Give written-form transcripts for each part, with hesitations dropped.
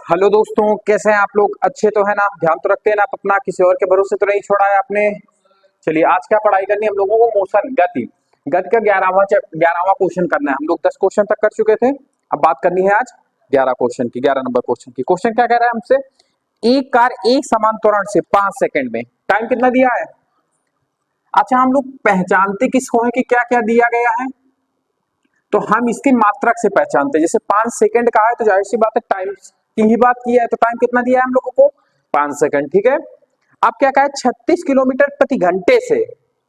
Hello दोस्तों, कैसे हैं आप लोग? अच्छे तो है ना? ध्यान तो रखते हैं ना आप अपना? किसी और के भरोसे तो नहीं छोड़ा है आपने? चलिए, आज क्या पढ़ाई करनी है हम लोगों को? मोशन, गति। गति का 11वां क्वेश्चन करना है। हम लोग 10 क्वेश्चन तक कर चुके थे। अब बात करनी है आज 11 क्वेश्चन की, 11 नंबर क्वेश्चन की। क्वेश्चन क्या कह रहा है हमसे? एक कार एक समान त्वरण से 5 सेकंड में, टाइम कितना दिया है? अच्छा, हम लोग पहचानते किसको है कि क्या क्या दिया गया है? तो हम इसकी मात्रक से पहचानते हैं। जैसे 5 सेकंड का है तो जाहिर सी बात है टाइम की ही बात की है, तो टाइम कितना दिया है हम लोगों को? 5 सेकंड। ठीक है। अब क्या कहा है? 36 किलोमीटर प्रति घंटे से।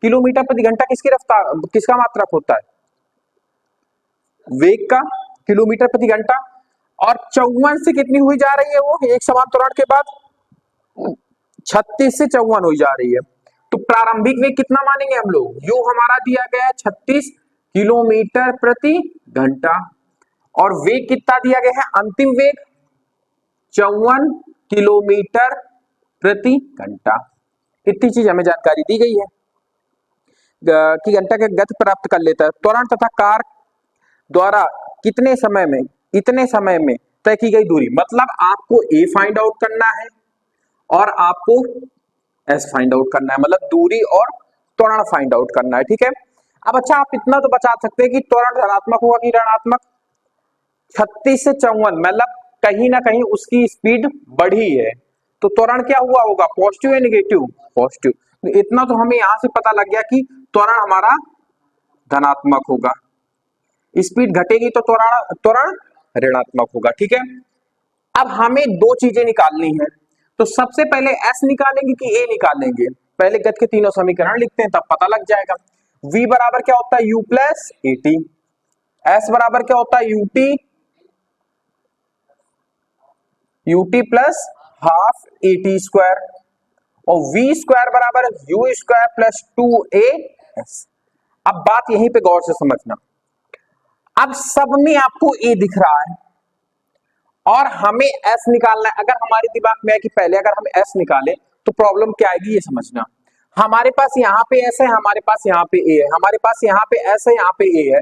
किलोमीटर प्रति घंटा किसकी रफ्तार, किसका मात्रक होता है? वेग का। किलोमीटर प्रति घंटा। और 54 से कितनी हुई जा रही है वो एक समान त्वरण के बाद? 36 से 54 हुई जा रही है। तो प्रारंभिक वेग कितना मानेंगे हम लोग? यू हमारा दिया गया है 36 किलोमीटर प्रति घंटा। और वेग कितना दिया गया है? अंतिम वेग 54 किलोमीटर प्रति घंटा। इतनी चीज हमें जानकारी दी गई है कि घंटा के गति प्राप्त कर लेता है। त्वरण तथा कार द्वारा कितने समय में, इतने समय में तय की गई दूरी। मतलब आपको ए फाइंड आउट करना है और आपको एस फाइंड आउट करना है, मतलब दूरी और त्वरण फाइंड आउट करना है। ठीक है। अब अच्छा, आप इतना तो बता सकते हैं कि त्वरण धनात्मक होगा कि ऋणात्मक? 36 से 54 मतलब कहीं ना कहीं उसकी स्पीड बढ़ी है, तो त्वरण क्या हुआ होगा? पॉजिटिव या निगेटिव? पॉजिटिव। तो इतना तो हमें यहां से पता लग गया कि त्वरण हमारा धनात्मक होगा। स्पीड घटेगी तो त्वरण त्वरण ऋणात्मक होगा। ठीक है। अब हमें दो चीजें निकालनी है, तो सबसे पहले एस निकालेंगे कि ए निकालेंगे? पहले गति के तीनों समीकरण लिखते हैं, तब पता लग जाएगा। v बराबर क्या होता है? u plus a t. S बराबर क्या होता है? UT plus half a t square. और v स्क्वायर बराबर you square plus 2a S. अब बात यहीं पे गौर से समझना। अब सब में आपको a दिख रहा है और हमें s निकालना है। अगर हमारे दिमाग में है कि पहले अगर हम s निकाले तो प्रॉब्लम क्या आएगी, ये समझना। हमारे पास यहाँ पे s है, हमारे पास यहाँ पे a है, हमारे पास यहाँ पे s है, यहाँ पे a है।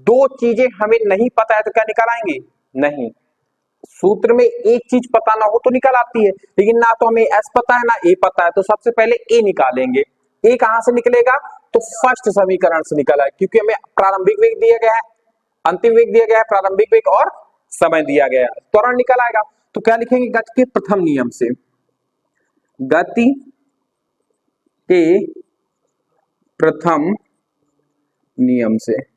दो चीजें हमें नहीं पता है तो क्या निकाल आएंगे? नहीं। सूत्र में एक चीज पता ना हो तो निकल आती है, लेकिन ना तो हमें s पता है ना a पता है, तो सबसे पहले a निकालेंगे। a कहां से निकलेगा? तो फर्स्ट समीकरण से निकला है, क्योंकि हमें प्रारंभिक वेग दिया गया है, अंतिम वेग दिया गया है, प्रारंभिक वेग और समय दिया गया है, त्वरण निकल आएगा। तो क्या लिखेंगे? गति के प्रथम नियम से। गति के प्रथम नियम से।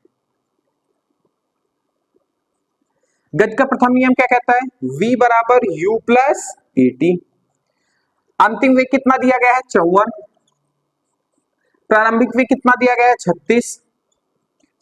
गति का प्रथम नियम क्या कहता है? v बराबर u प्लस ए टी। अंतिम वेग कितना दिया गया है? 54। प्रारंभिक वेग कितना दिया गया है? 36।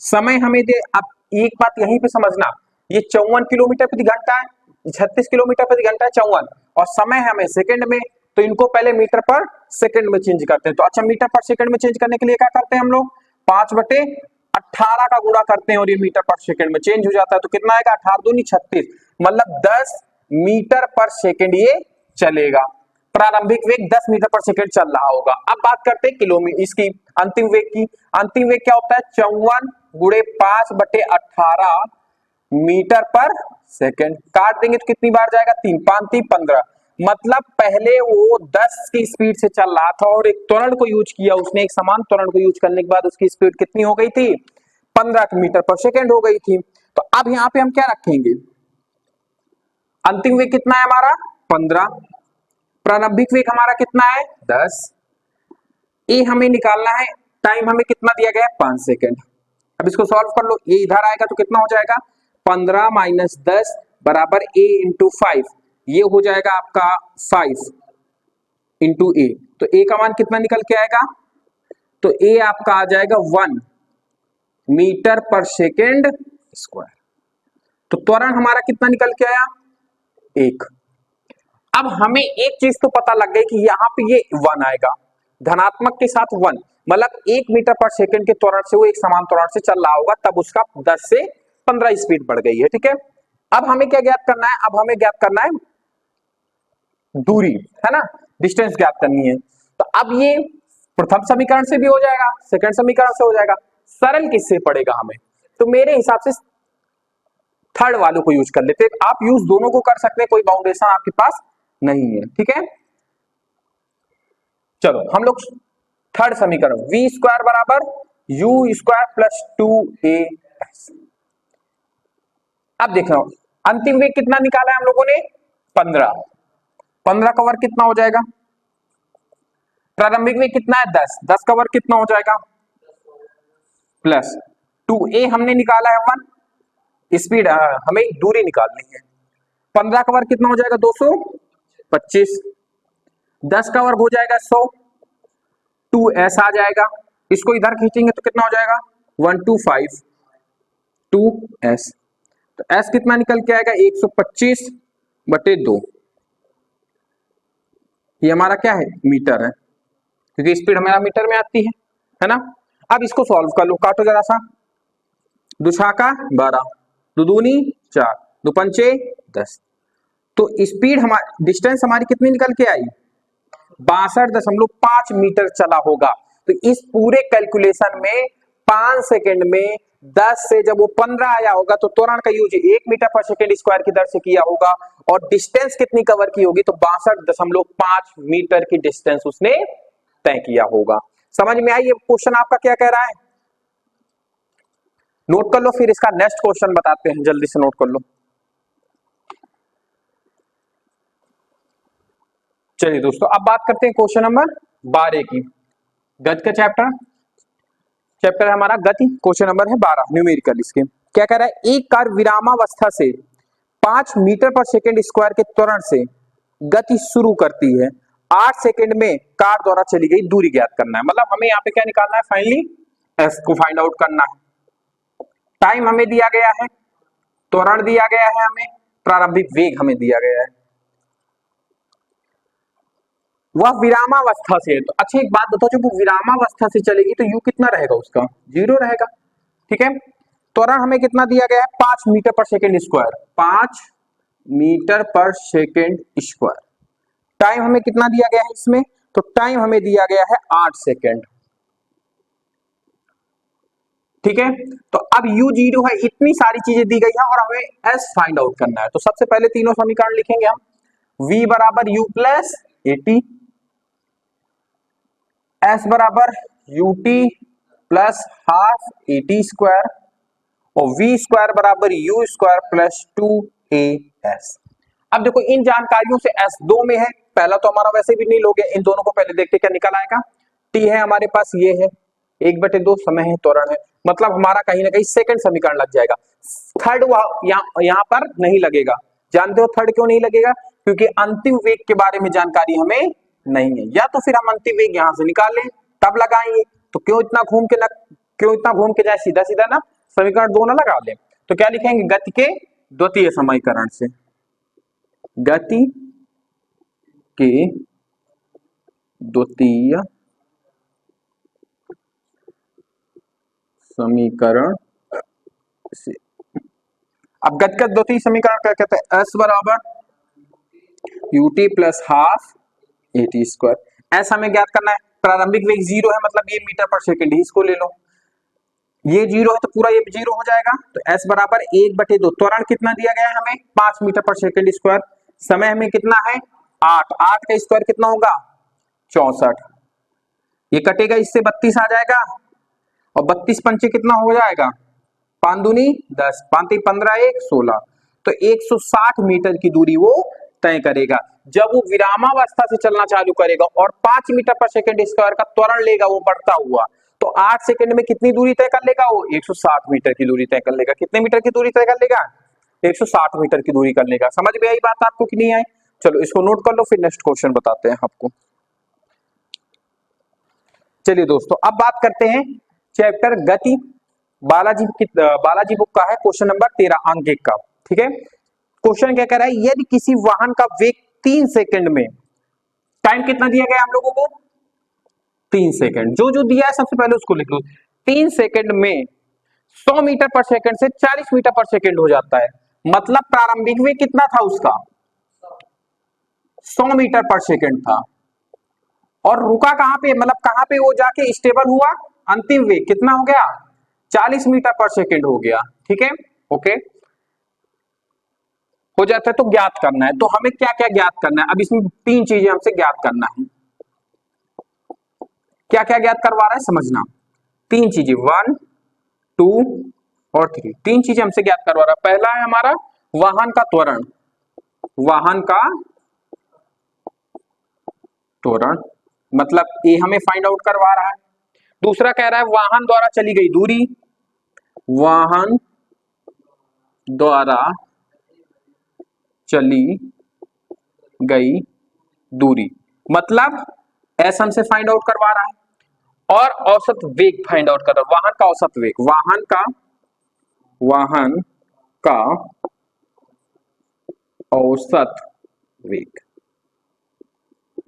समय हमें दे। अब एक बात यहीं पे समझना, ये 54 किलोमीटर प्रति घंटा है, 36 किलोमीटर प्रति घंटा है, 54, और समय है हमें सेकंड में, तो इनको पहले मीटर पर सेकंड में चेंज करते हैं। तो अच्छा, मीटर पर सेकंड में चेंज करने के लिए क्या करते हैं हम लोग? 5/18 का गुणा करते हैं और ये मीटर पर सेकंड में चेंज हो जाता है। तो कितना आएगा? 18 दूनी 36, मतलब 10 मीटर पर सेकंड ये चलेगा। प्रारंभिक वेग 10 मीटर पर सेकंड चल रहा होगा। अब बात करते हैं किलोमीटर, इसकी अंतिम वेग की। अंतिम वेग क्या होता है? 54 गुणे 5/18 मीटर पर सेकंड। काट देंगे तो कितनी बार जाएगा? 3 5 3 15। मतलब पहले वो 10 की स्पीड से चल रहा था और एक त्वरण को यूज किया उसने, एक समान त्वरण को यूज करने के बाद उसकी स्पीड कितनी हो गई थी? 15 मीटर पर सेकंड हो गई थी। तो अब यहां पे हम क्या रखेंगे? अंतिम वेग कितना है हमारा? 15। प्रारंभिक वेग हमारा कितना है? 10। ए हमें निकालना है, टाइम हमें कितना दिया गया है? 5 सेकंड। अब इसको सॉल्व कर लो, ये इधर आएगा तो कितना हो जाएगा? 15 माइनस 10 बराबर a इंटू 5। ये हो जाएगा आपका 5 इंटू ए। तो a का मान कितना निकल के आएगा? तो a आपका आ जाएगा 1 मीटर पर सेकेंड स्क्वायर। तो त्वरण हमारा कितना निकल के आया? 1। अब हमें एक चीज तो पता लग गई कि यहाँ पे ये 1 आएगा, धनात्मक के साथ 1, मतलब 1 मीटर पर सेकंड के त्वरण से वो एक समान त्वरण से चल रहा होगा, तब उसका 10 से 15 स्पीड बढ़ गई है। ठीक है। अब हमें क्या ज्ञात करना है? अब हमें ज्ञात करना है दूरी, है ना, डिस्टेंस ज्ञात करनी है। तो अब ये प्रथम समीकरण से भी हो जाएगा, सेकंड समीकरण से हो जाएगा, सरल किससे पड़ेगा हमें? तो मेरे हिसाब से थर्ड वालों को यूज कर लेते हैं। आप यूज दोनों को कर सकते हैं, कोई बाउंडेशन आपके पास नहीं है, ठीक है। चलो हम लोग थर्ड समीकरण v स्क्वायर बराबर u स्क्वायर प्लस 2as। अब देख रहा हूं अंतिम वेग कितना निकाला है हम लोगों ने 15। 15 का वर्ग कितना हो जाएगा, प्रारंभिक वेग कितना है 10, 10 का वर्ग कितना हो जाएगा प्लस 2a हमने निकाला है 1, स्पीड हमें दूरी निकालनी है। 15 का वर्ग कितना हो जाएगा 225, 10 का वर्ग हो जाएगा 100, 2s आ जाएगा, इसको इधर खींचेंगे तो कितना हो जाएगा 125 2s, तो s कितना निकल के आएगा 125/2। ये हमारा क्या है मीटर है, क्योंकि स्पीड हमारा मीटर में आती है ना। अब इसको सॉल्व कर लो, काटो जरा सा, 2 छाका 12, 2 दूनी 4, 2 पंचे 10, तो स्पीड हमारी डिस्टेंस हमारी कितनी निकल के आई 62.5 मीटर चला होगा। तो इस पूरे कैलकुलेशन में 5 सेकंड में 10 से जब वो 15 आया होगा तो त्वरण का यूज 1 मीटर पर सेकंड स्क्वायर की दर से किया होगा, और डिस्टेंस कितनी कवर की होगी तो 62.5 मीटर की डिस्टेंस उसने तय किया होगा। समझ में आई ये क्वेश्चन आपका क्या कह रहा है, नोट कर लो, फिर इसका नेक्स्ट क्वेश्चन बताते हैं, जल्दी से नोट कर लो। चलिए दोस्तों अब बात करते हैं क्वेश्चन नंबर 12 की। गति का चैप्टर है हमारा गति, क्वेश्चन नंबर है 12 न्यूमेरिकल। इसके क्या कह रहा है, एक कार विरामावस्था से 5 मीटर पर सेकंड स्क्वायर के त्वरण से गति शुरू करती है, 8 सेकंड में कार द्वारा चली गई दूरी ज्ञात करना है। मतलब हमें यहाँ पे क्या निकालना है, फाइनली एस को फाइंड आउट करना है। टाइम हमें दिया गया है, त्वरण दिया गया है, हमें प्रारंभिक वेग हमें दिया गया है, वह विरामावस्था से है। तो अच्छा एक बात बताओ, जब वो विरामावस्था से चलेगी तो यू कितना रहेगा उसका 0 रहेगा, ठीक है। त्वरण हमें कितना दिया गया है 5 मीटर पर सेकंड स्क्वायर, 5 मीटर पर सेकंड स्क्वायर। टाइम हमें कितना दिया गया है इसमें, तो टाइम हमें दिया गया है 8 सेकंड, ठीक है। तो अब u0 है, इतनी सारी चीजें दी गई है और हमें s फाइंड आउट करना है। तो सबसे पहले तीनों समीकरण लिखेंगे हम, v बराबर u प्लस 80, s बराबर ut प्लस हाफ 80 स्क्वायर, और v स्क्वायर बराबर u स्क्वायर प्लस 2as। अब देखो इन जानकारियों से s 2 में है, पहला तो हमारा वैसे भी नहीं लोगे, इन दोनों को पहले देखते क्या निकल आएगा। t है हमारे पास, ये है 1/2, समय है त्वरण है, मतलब हमारा कहीं ना कहीं सेकंड समीकरण लग जाएगा। थर्ड यहाँ पर नहीं लगेगा, जानते हो थर्ड क्यों नहीं लगेगा, क्योंकि अंतिम वेग के बारे में जानकारी हमें नहीं है, या तो फिर हम अंतिम वेग यहां से निकाल लें तब लगाएंगे, तो क्यों इतना घूम के जाए, सीधा सीधा ना समीकरण 2 ना लगा लें। तो क्या लिखेंगे, गति के द्वितीय समीकरण से, गति के द्वितीय समीकरण से। अब गति का द्वितीय समीकरण क्या कहते हैं, s बराबर ut plus half 80 square. s हमें ज्ञात करना है, प्रारंभिक वेग 0 है, मतलब ये मीटर पर सेकंड ही, इसको ले लो, ये 0 है तो पूरा ये 0 हो जाएगा। तो s बराबर 1/2, त्वरण कितना दिया गया है हमें 5 मीटर पर सेकंड स्क्वायर, समय हमें कितना है 8, 8 का स्क्वायर कितना होगा 64, ये कटेगा इससे 32 आ जाएगा, और 32 पंचे कितना हो जाएगा 5 दूनी 10, 5 15 1 16, तो 160 मीटर की दूरी वो तय करेगा। जब वो विरामावस्था से चलना चालू करेगा और 5 मीटर पर सेकंड स्क्वायर का त्वरण लेगा वो बढ़ता हुआ, तो 8 सेकंड में कितनी दूरी तय कर लेगा वो 160 मीटर की दूरी तय कर लेगा। कितने मीटर की दूरी तय कर लेगा 160 मीटर की दूरी कर लेगा। समझ में आई बात आपको कि नहीं आई, चलो इसको नोट कर लो, फिर नेक्स्ट क्वेश्चन बताते हैं आपको। चलिए दोस्तों अब बात करते हैं चैप्टर गति, बालाजी बुक का है, क्वेश्चन नंबर 13 अंक 1 का, ठीक है। क्वेश्चन क्या कह रहा है, यदि किसी वाहन का वेग 3 सेकंड में, टाइम कितना दिया गया हम लोगों को 3 सेकंड, जो दिया है सबसे पहले उसको लिख लो, 3 सेकंड में 100 मीटर पर सेकंड से 40 मीटर पर सेकंड हो जाता है, मतलब प्रारंभिक वेग कितना था उसका 100 मीटर पर सेकंड था, और रुका कहां पे, मतलब कहां पे वो जाके स्टेबल हुआ, अंतिम वेग कितना हो गया 40 मीटर पर सेकंड हो गया, ठीक है, ओके। हो जाता है तो ज्ञात करना है। तो हमें क्या क्या ज्ञात करना है, अब इसमें तीन चीजें हमसे ज्ञात करना है। क्या क्या ज्ञात करवा रहा है समझना, तीन चीजें 1 2 और 3, तीन चीजें हमसे ज्ञात करवा रहा है। पहला है हमारा वाहन का त्वरण, वाहन का त्वरण मतलब ये हमें फाइंड आउट करवा रहा है। दूसरा कह रहा है वाहन द्वारा चली गई दूरी, वाहन द्वारा चली गई दूरी मतलब एस हमसे फाइंड आउट करवा रहा है। और औसत वेग फाइंड आउट कर रहा है, वाहन का औसत वेग, वाहन का औसत वेग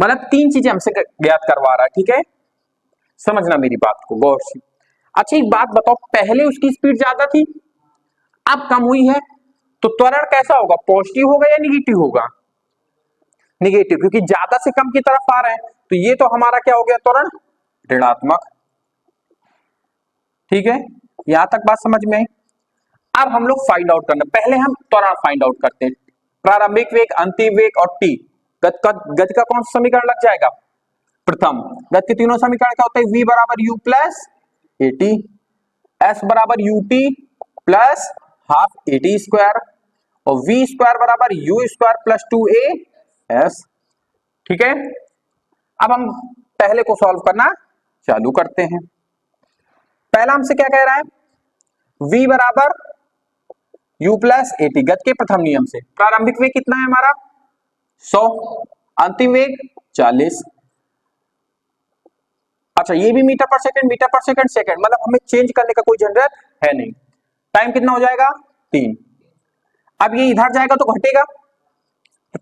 मतलब तीन चीजें हमसे ज्ञात करवा रहा है। ठीक है, समझना मेरी बात को गौर से। अच्छा एक बात बताओ, पहले उसकी स्पीड ज्यादा थी अब कम हुई है, तो त्वरण कैसा होगा, पॉजिटिव होगा या निगेटिव होगा, निगेटिव, क्योंकि ज्यादा से कम की तरफ आ रहे हैं। तो ये तो हमारा क्या हो गया, त्वरण ऋणात्मक। ठीक है, यहां तक बात समझ में आई। अब हम लोग फाइंड आउट करना, पहले हम त्वरण फाइंड आउट करते हैं। प्रारंभिक वेग, अंतिम वेग और टी, गति का कौन सा समीकरण लग जाएगा, प्रथम। गति के तीनों समीकरण क्या होते हैं, v बराबर u plus a t, s बराबर u t plus half a t square और v स्क्वायर बराबर u square plus 2a s. ठीक है, अब हम पहले को सॉल्व करना चालू करते हैं। पहला हमसे क्या कह रहा है, v बराबर u प्लस ए टी, गति के प्रथम नियम से प्रारंभिक वेग कितना है हमारा 100, अंतिम वेग 40। अच्छा ये भी मीटर पर सेकंड, मीटर पर सेकंड सेकंड, मतलब हमें चेंज करने का कोई जरूरत है नहीं। टाइम कितना हो जाएगा 3। अब ये इधर जाएगा तो घटेगा,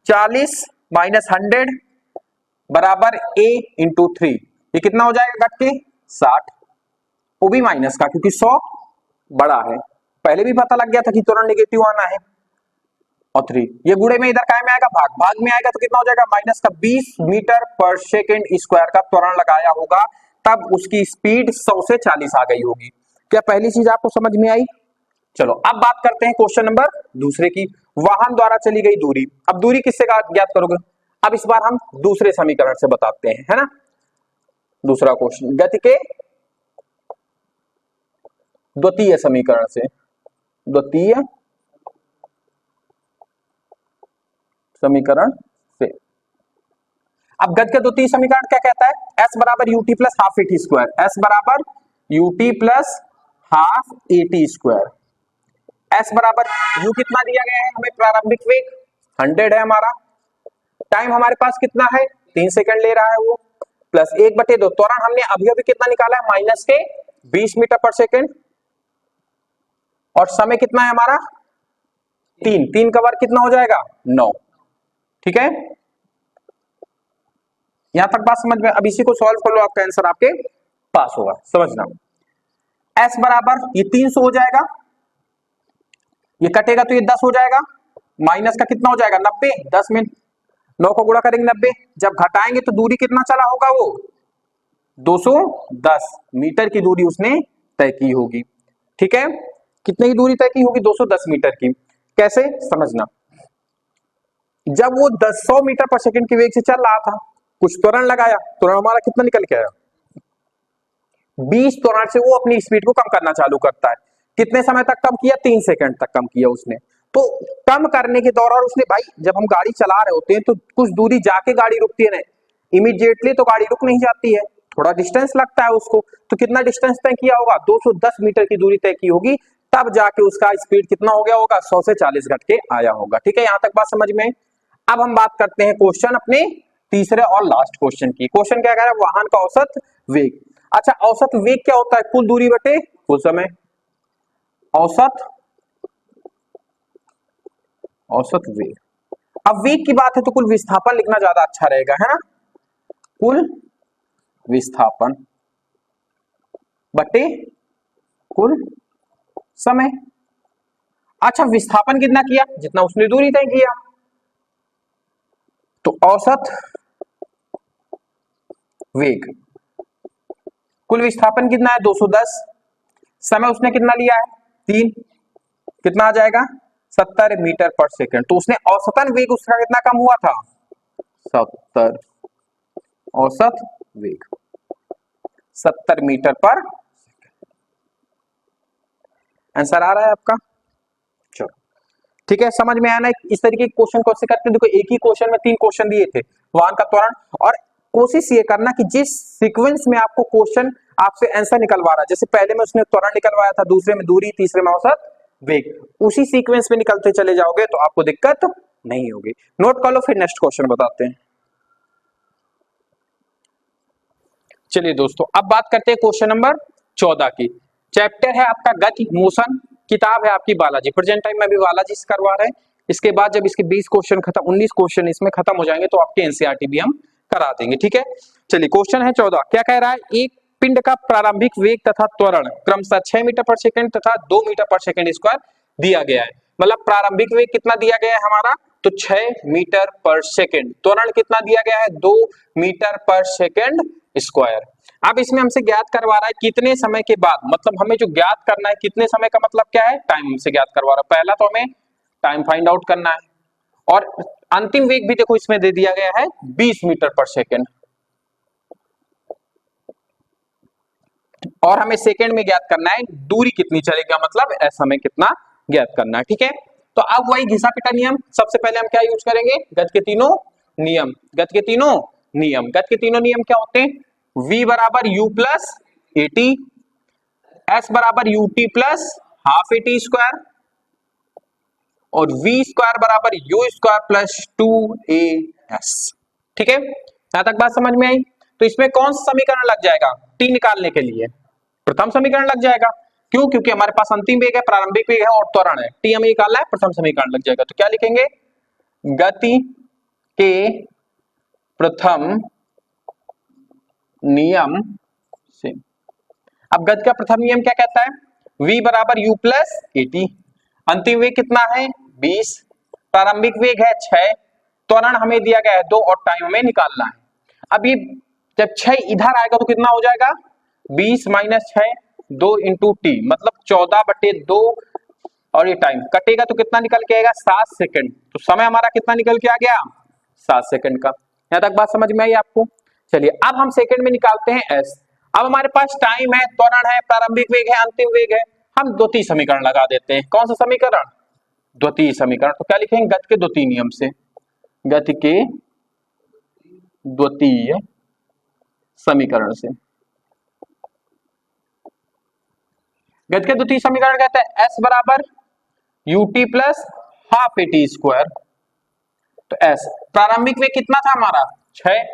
40 माइनस 100 बराबर a इंटू 3, ये कितना हो जाएगा घट के 60, वो भी माइनस का क्योंकि 100 बड़ा है, पहले भी पता लग गया था कि त्वरण नेगेटिव आना है। और 3 ये गुणे में इधर काय में आएगा, भाग, भाग में आएगा तो कितना हो जाएगा माइनस का 20 मीटर पर सेकेंड स्क्वायर का त्वरण लगाया होगा, तब उसकी स्पीड 100 से 40 आ गई होगी। क्या पहली चीज आपको समझ में आई। चलो अब बात करते हैं क्वेश्चन नंबर दूसरे की, वाहन द्वारा चली गई दूरी। अब दूरी किससे ज्ञात करोगे, अब इस बार हम दूसरे समीकरण से बताते हैं, है ना। दूसरा क्वेश्चन गति के द्वितीय समीकरण से, द्वितीय समीकरण से। अब गति का द्वितीय समीकरण क्या कहता है, s बराबर UT plus half a t square, s बराबर UT plus half a t square. s बराबर u कितना दिया गया है हमें, प्रारंभिक वेग 100 है हमारा, टाइम हमारे पास कितना है 3 सेकंड ले रहा है वो, प्लस 1/2, त्वरण हमने अभी अभी कितना निकाला है माइनस के 20 मीटर पर सेकंड, और समय कितना है हमारा 3 का वर्ग कितना हो जाएगा 9। ठीक है, यहां तक बात समझ में। अब इसी को सॉल्व कर लो, आपका आंसर आपके पास होगा, समझना। s बराबर ये 300 हो जाएगा, ये कटेगा तो ये 10 हो जाएगा, माइनस का कितना हो जाएगा 90, 10 में 9 को गुणा करेंगे 90, जब घटाएंगे तो दूरी कितना चला होगा वो 210 मीटर की दूरी उसने तय की होगी। ठीक है, कितने की दूरी तय की होगी 210 मीटर की। कैसे समझना, जब वो 100 मीटर पर सेकंड के वेग से चल रहा था, कुछ त्वरण लगाया, त्वरण हमारा कितना निकल के आया 20, त्वरण से वो अपनी स्पीड को कम करना चालू करता है। कितने समय तक कम किया, 3 सेकंड तक कम किया उसने। तो कम करने के दौरान उसने, भाई जब हम गाड़ी चला रहे होते हैं तो कुछ दूरी जाके गाड़ी रुकती है ना, इमीडिएटली तो गाड़ी रुक नहीं जाती है, थोड़ा डिस्टेंस लगता है उसको। तो कितना डिस्टेंस तय किया होगा 210 मीटर की दूरी तय की होगी, तब जाके उसका स्पीड कितना हो गया होगा 100 से 40 घट के आया होगा। ठीक है, यहां तक बात समझ में। अब हम बात करते हैं क्वेश्चन अपने तीसरे और लास्ट क्वेश्चन की। क्वेश्चन क्या कह रहा है, वाहन का औसत वेग। अच्छा औसत वेग क्या होता है, कुल दूरी बटे कुल समय। औसत वेग, अब वेग की बात है तो कुल विस्थापन लिखना ज्यादा अच्छा रहेगा, है ना। कुल विस्थापन बटे कुल समय। अच्छा विस्थापन कितना किया, जितना उसने दूरी तय किया, तो औसत वेग, कुल विस्थापन कितना है 210, समय उसने कितना लिया है 3, कितना आ जाएगा 70 मीटर पर सेकंड। तो उसने औसतन वेग उसका कितना कम हुआ था? 70 औसत वेग 70 मीटर पर। आंसर आ रहा है आपका? चलो ठीक है, समझ में आया ना? इस तरीके के क्वेश्चन कैसे करते हैं? देखो एक ही क्वेश्चन में 3 क्वेश्चन दिए थे, वाहन का त्वरण, और कोशिश ये करना कि जिस सीक्वेंस में आपको क्वेश्चन आपसे आंसर निकलवा रहा है, जैसे पहले में उसने त्वरण निकलवाया था, दूसरे में दूरी, तीसरे में औसत वेग, उसी सीक्वेंस में निकलते चले जाओगे तो आपको दिक्कत नहीं होगी। नोट कर लो, फिर नेक्स्ट क्वेश्चन बताते हैं। चलिए दोस्तों, अब बात करते हैं क्वेश्चन नंबर 14 की। चैप्टर है आपका गति मोशन, किताब है आपकी बालाजी। प्रेजेंट टाइम में भी बालाजी से करवा रहे हैं। इसके बाद जब इसके 20 क्वेश्चन खत्म, 19 क्वेश्चन इसमें खत्म हो जाएंगे तो आपके एनसीईआरटी भी हम करा देंगे। ठीक है, चलिए क्वेश्चन है 14। क्या कह रहा है? एक पिंड का प्रारंभिक वेग तथा त्वरण क्रमशः 6 मीटर पर सेकंड तथा 2 मीटर पर सेकंड स्क्वायर दिया गया है। मतलब प्रारंभिक वेग कितना दिया गया है हमारा? तो 6 मीटर पर सेकंड। त्वरण कितना दिया गया है? 2 मीटर पर सेकंड स्क्वायर। अब इसमें हमसे ज्ञात करवा रहा है कितने समय के बाद, मतलब हमें जो ज्ञात करना है कितने समय का मतलब क्या है? टाइम हमसे ज्ञात करवा रहा है। पहला तो हमें टाइम फाइंड आउट करना है, और अंतिम वेग भी देखो इसमें दे दिया गया है 20 मीटर पर सेकंड, और हमें सेकंड में ज्ञात करना है दूरी कितनी चलेगा, मतलब ऐसा में कितना ज्ञात करना है। ठीक है, तो अब वही घिसा पिटा नियम। सबसे पहले हम क्या यूज करेंगे? गति के तीनों नियम। गति के तीनों नियम, गति के तीनों नियम क्या होते हैं? v बराबर u प्लस एटी, s बराबर ut plus half eighty square, और v स्क्वायर बराबर u स्क्वायर प्लस 2as। ठीक है, यहां तक बात समझ में आई? तो इसमें कौन सा समीकरण लग जाएगा t निकालने के लिए? प्रथम समीकरण लग जाएगा। क्यों? क्योंकि हमारे पास अंतिम वेग है, प्रारंभिक वेग है और त्वरण है। t हमें निकालना है, प्रथम समीकरण लग जाएगा। तो क्या लिखेंगे? गति के प्रथम नियम से। अब गति का प्रथम नियम क्या कहता है? v बराबर u प्लस एटी, अंतिम वेग कितना है? 20, प्रारंभिक वेग है 6, त्वरण हमें दिया गया है 2 और टाइम हमें निकालना है। अब ये जब 6 इधर आएगा तो कितना हो जाएगा? 20 माइनस 6, 2 इंटू टी, मतलब 14/2, और ये टाइम कटेगा तो कितना निकल के आएगा? 7 सेकंड। तो समय हमारा कितना निकल के आ गया? 7 सेकंड का। यहां तक बात समझ में आई आपको? चलिए अब हम सेकंड में निकालते हैं s। अब हमारे पास टाइम है, त्वरण है, प्रारंभिक वेग है, अंतिम वेग है। हम द्वितीय समीकरण लगा देते हैं। कौन सा समीकरण? द्वितीय समीकरण। तो क्या लिखेंगे? गति के द्वितीय नियम से। गति के द्वितीय समीकरण से। गति के द्वितीय समीकरण कहते हैं s बराबर ut plus half eighty square. तो s प्रारंभिक वेग कितना था हमारा? 6,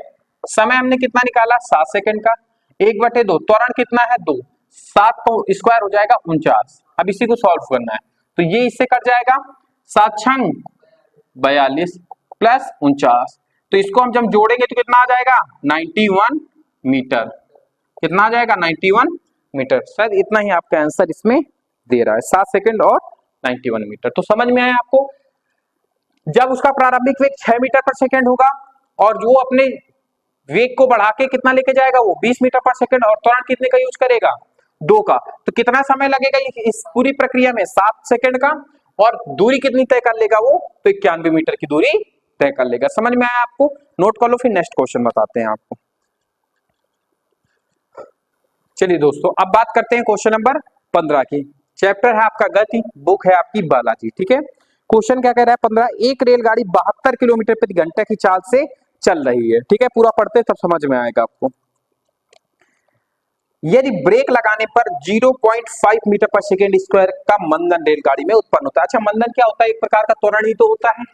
समय हमने कितना निकाला? 7 सेकंड का। 1/2, त्वरण कितना है? 2, 7 तो स्क्वायर हो जाएगा 49। अब इसी को सॉल्व करना है, तो ये इससे कट जाएगा, 7 छंग 42 प्लस 49, तो इसको हम जब जोड़ेंगे तो कितना आ जाएगा? 91 मीटर। कितना आ जाएगा? 91 मीटर। शायद इतना ही आपका आंसर इसमें दे रहा है, 7 सेकंड और 91 मीटर। तो समझ में आया आपको? जब उसका प्रारंभिक वेग 6 मीटर पर सेकंड होगा और वो अपने वेग को बढ़ा के कितना लेके जाएगा? वो 20 मीटर पर सेकंड, और त्वरण कितने का यूज करेगा? 2 का। तो कितना समय लगेगा इस पूरी प्रक्रिया में? 7 सेकंड का। और दूरी कितनी तय कर लेगा वो? तो 91 मीटर की दूरी तय कर लेगा। समझ में आया आपको? नोट कर लो, फिर नेक्स्ट क्वेश्चन बताते हैं आपको। चलिए दोस्तों, अब बात करते हैं क्वेश्चन नंबर 15 की। चैप्टर है आपका गति, बुक है आपकी बालाजी। ठीक है, क्वेश्चन क्या कह रहा है? 15, एक रेलगाड़ी 72 किलोमीटर प्रति घंटे की चाल से चल रही है। ठीक है, पूरा पढ़ते तब समझ में आएगा आपको। यदि ब्रेक लगाने पर 0.5 मीटर पर सेकेंड स्क्वायर का मंदन रेलगाड़ी में उत्पन्न होता है। अच्छा, मंदन क्या होता है? एक प्रकार का त्वरण ही तो होता है,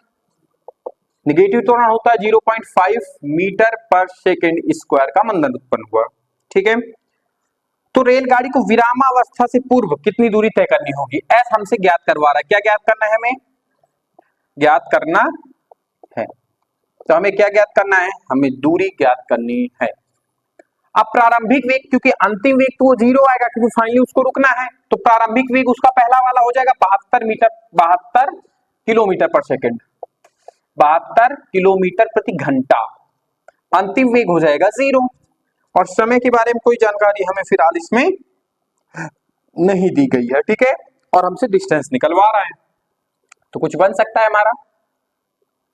निगेटिव त्वरण होता है। 0.5 मीटर पर सेकेंड स्क्वायर का मंदन उत्पन्न हुआ। ठीक है, तो रेलगाड़ी को विरामावस्था से पूर्व कितनी दूरी तय करनी होगी? एस हमसे ज्ञात करवा रहा है। क्या ज्ञात करना है? हमें ज्ञात करना है। तो हमें क्या ज्ञात करना है? हमें दूरी ज्ञात करनी है। अब प्रारंभिक वेग, क्योंकि अंतिम वेग तो वो 0 आएगा, क्योंकि फाइनली उसको रुकना है, तो प्रारंभिक वेग उसका पहला वाला हो जाएगा 72 किलोमीटर पर सेकेंड, 72 किलोमीटर प्रति घंटा। अंतिम वेग हो जाएगा 0, और समय के बारे में कोई जानकारी हमें फिलहाल इसमें नहीं दी गई है। ठीक है, और हमसे डिस्टेंस निकलवा रहा है। तो कुछ बन सकता है हमारा।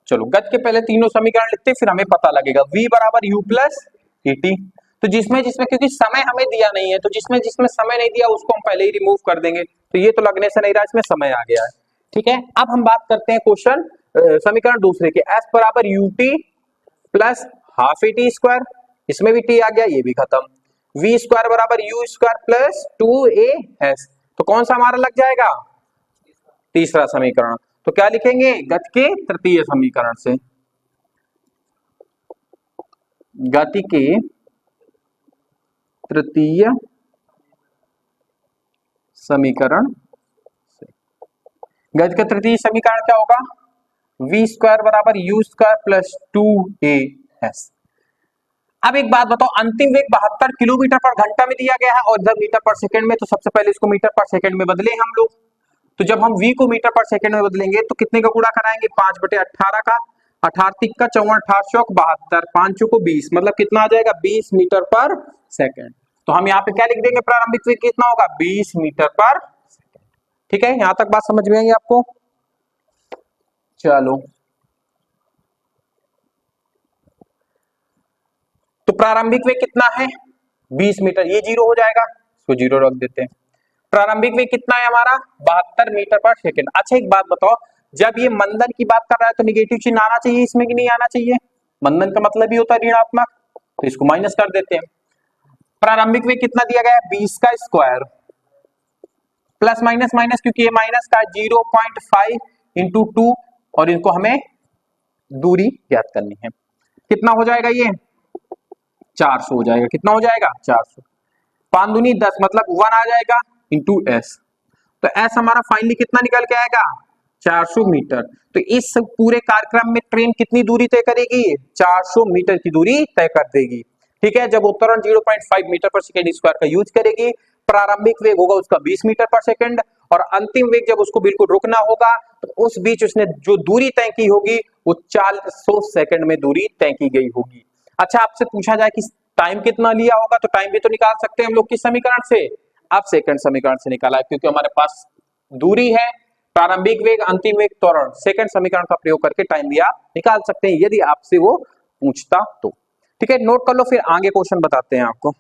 चलो गति के पहले तीनों समीकरण लिखते फिर हमें पता लगेगा। v बराबर u प्लस टी। तो जिसमें जिसमें क्योंकि समय हमें दिया नहीं है तो जिसमें जिसमें समय नहीं दिया उसको हम पहले ही रिमूव कर देंगे। तो ये तो लगने से नहीं रहा, इसमें समय आ गया है। ठीक है, अब हम बात करते हैं क्वेश्चन समीकरण दूसरे के। s बराबर ut plus half a t square, इसमें भी t आ गया, ये भी खत्म। v स्क्वायर बराबर u स्क्वायर प्लस 2as, तो कौन सा हमारा लग जाएगा? तीसरा समीकरण। तो क्या लिखेंगे? गति के तृतीय समीकरण से, गति के तृतीय समीकरण से। गति का तृतीय समीकरण क्या होगा? v स्क्वायर बराबर u स्क्वायर प्लस 2as। अब एक बात बताओ, अंतिम वेग 72 किलोमीटर पर घंटा में दिया गया है और इधर मीटर पर सेकंड में, तो सबसे पहले इसको मीटर पर सेकंड में बदले हम लोग। तो जब हम v को मीटर पर सेकंड में बदलेंगे तो कितने का गुणा कराएंगे? 5/18 का, 18 3 का 54, 18 चौक 72, 5 चौको 20, मतलब कितना आ जाएगा? 20 मीटर पर सेकंड। तो हम यहाँ पे क्या लिख देंगे? प्रारंभिक वेग कितना होगा? 20 मीटर पर सेकंड। ठीक है, यहां तक बात समझ में आई आपको? चलो, तो प्रारंभिक वेग कितना है? 20 मीटर, ये जीरो हो जाएगा, इसको जीरो रख देते हैं। प्रारंभिक वेग कितना है हमारा? 72 मीटर पर सेकंड। अच्छा एक बात बताओ, जब ये मंदन की बात कर रहा है तो निगेटिव चिन्ह आना चाहिए इसमें कि नहीं आना चाहिए? मंदन का मतलब ही होता है ऋणात्मक, तो इसको माइनस कर देते हैं। प्रारंभिक वेग कितना दिया गया है? 20 का स्क्वायर प्लस माइनस माइनस, क्योंकि ये माइनस का 0.5 इंटू 2 और इनको हमें दूरी ज्ञात करनी है। कितना हो जाएगा? ये 400 हो जाएगा। कितना हो जाएगा? 400। 5 दूनी 10, मतलब 1 आ जाएगा इंटू एस। तो एस हमारा फाइनली कितना निकल के आएगा? 400 मीटर। तो इस पूरे कार्यक्रम में ट्रेन कितनी दूरी तय करेगी? 400 मीटर की दूरी तय कर देगी। ठीक है, जब उत्तरण 0.5 मीटर पर सेकेंड स्क्वायर का यूज करेगी, प्रारंभिक वेग होगा उसका 20 मीटर पर सेकेंड और अंतिम वेग जब उसको बिल्कुल रुकना होगा तो उस बीच उसने जो दूरी तय की होगी वो 400 सेकंड में दूरी तय की गई होगी। अच्छा, आपसे पूछा जाए कि टाइम कितना लिया होगा, तो टाइम भी तो निकाल सकते हैं हम लोग किस समीकरण से? अब सेकंड समीकरण से निकाला है, क्योंकि हमारे पास दूरी है, प्रारंभिक वेग, अंतिम वेग, त्वरण। सेकंड समीकरण का प्रयोग करके टाइम भी आप निकाल सकते हैं यदि आपसे वो पूछता तो। ठीक है, नोट कर लो, फिर आगे क्वेश्चन बताते हैं आपको।